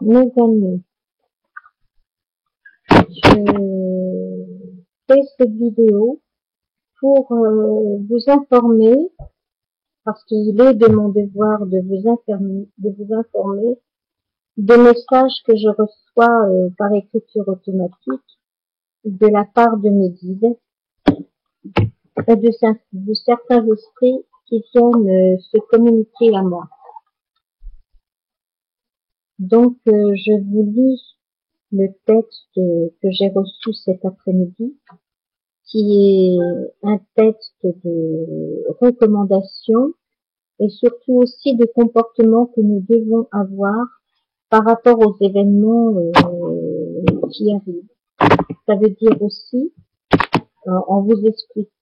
Mes amis, je fais cette vidéo pour vous informer, parce qu'il est de mon devoir de vous informer des messages que je reçois par écriture automatique de la part de mes guides et de certains esprits qui viennent se communiquer à moi. Donc, je vous lis le texte que j'ai reçu cet après-midi, qui est un texte de recommandation et surtout aussi de comportement que nous devons avoir par rapport aux événements qui arrivent. Ça veut dire aussi,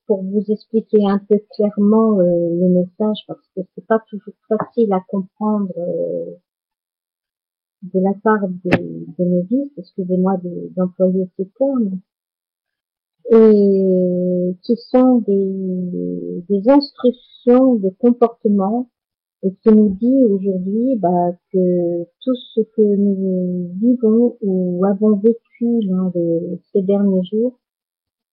pour vous expliquer un peu clairement le message, parce que c'est pas toujours facile à comprendre de la part de nos vies, excusez-moi d'employer ces termes, et qui sont des instructions de comportement et qui nous dit aujourd'hui que tout ce que nous vivons ou avons vécu ces derniers jours,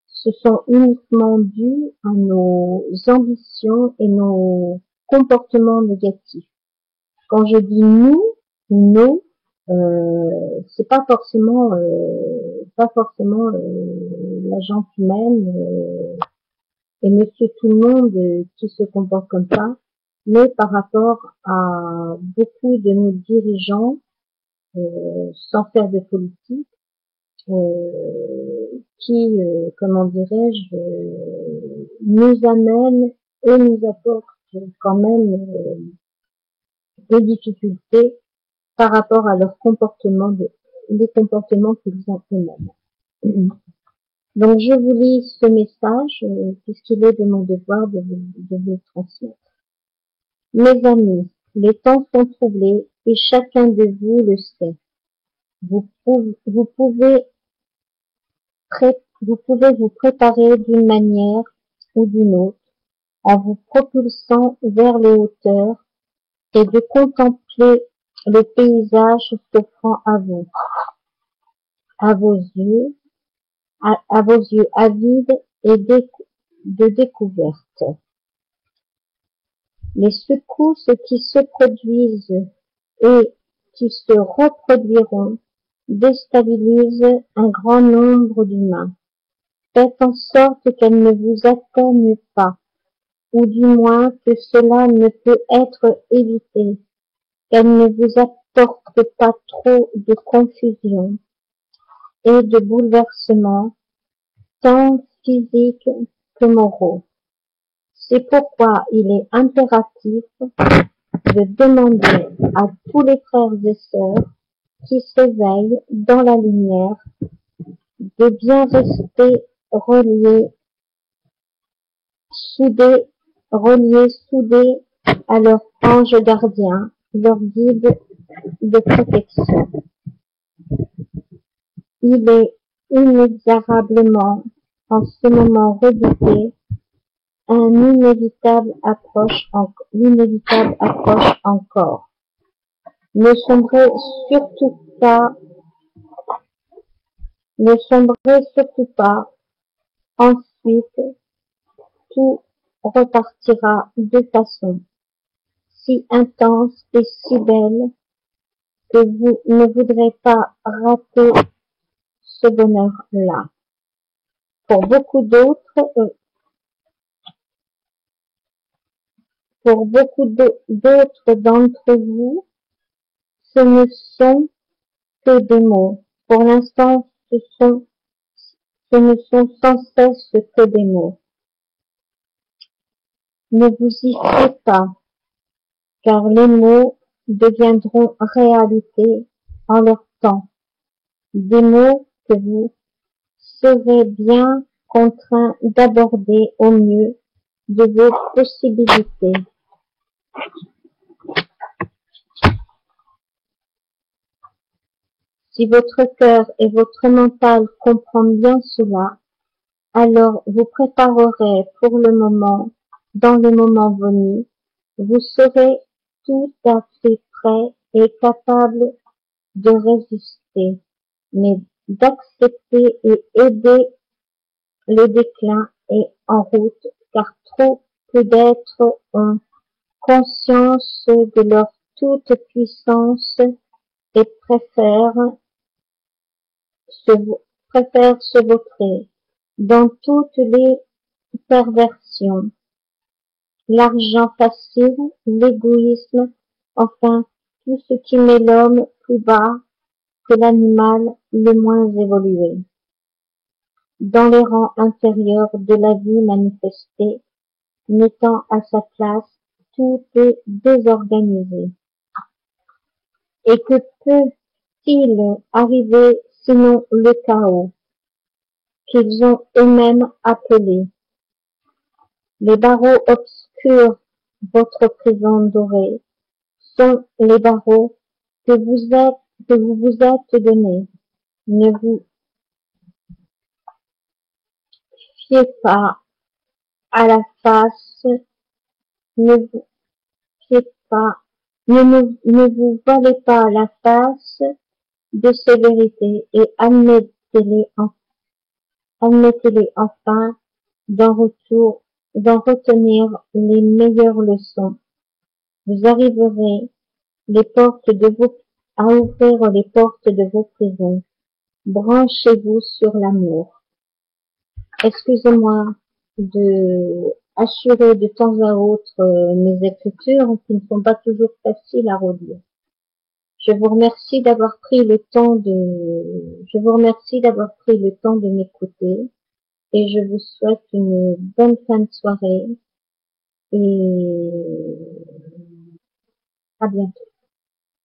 ce sont uniquement dus à nos ambitions et nos comportements négatifs. Quand je dis nous, c'est pas forcément la gente humaine et monsieur tout le monde qui se comporte comme ça, mais par rapport à beaucoup de nos dirigeants, sans faire de politique, qui, comment dirais-je, nous amènent et nous apportent quand même des difficultés par rapport à leur comportement, les comportements qu'ils ont eux-mêmes. Donc je vous lis ce message, puisqu'il est de mon devoir de vous le transmettre. Mes amis, les temps sont troublés et chacun de vous le sait. Vous pouvez vous préparer d'une manière ou d'une autre en vous propulsant vers les hauteurs et de contempler le paysage s'offrant à vous, à vos yeux avides et de découverte. Les secousses qui se produisent et qui se reproduiront déstabilisent un grand nombre d'humains. Faites en sorte qu'elles ne vous atteignent pas, ou du moins que cela ne peut être évité, qu'elles ne vous apportent pas trop de confusion et de bouleversements, tant physiques que moraux. C'est pourquoi il est impératif de demander à tous les frères et sœurs qui s'éveillent dans la lumière de bien rester soudés à leur ange gardien, leur guide de protection. Il est inexorablement en ce moment redouté, l'inévitable approche encore. Ne sombrez surtout pas. Ensuite, tout repartira de façon si intense et si belle que vous ne voudrez pas rater ce bonheur-là. Pour beaucoup d'autres d'entre vous, ce ne sont que des mots. Pour l'instant, ce ne sont sans cesse que des mots. Ne vous y fiez pas, car les mots deviendront réalité en leur temps. Des mots que vous serez bien contraint d'aborder au mieux de vos possibilités. Si votre cœur et votre mental comprennent bien cela, alors vous préparerez pour le moment, dans le moment venu, vous serez tout à fait prêt et capable de résister, mais d'accepter et aider le déclin est en route, car trop peu d'êtres ont conscience de leur toute-puissance et se, préfèrent se vautrer dans toutes les perversions, l'argent facile, l'égoïsme, enfin tout ce qui met l'homme plus bas que l'animal le moins évolué. Dans les rangs inférieurs de la vie manifestée, mettant à sa place, tout est désorganisé. Et que peut-il arriver sinon le chaos, qu'ils ont eux-mêmes appelé? Les barreaux obscurs, votre prison dorée, sont les barreaux que vous vous êtes donnés. Ne vous fiez pas à la face, ne vous fiez pas, ne vous voilez pas la face de ces vérités et admettez-les enfin d'en retenir les meilleures leçons. Vous arriverez à ouvrir les portes de vos prisons. Branchez-vous sur l'amour. Excusez-moi de assurer de temps à autre mes écritures qui ne sont pas toujours faciles à relire. Je vous remercie d'avoir pris le temps de m'écouter et je vous souhaite une bonne fin de soirée et à bientôt.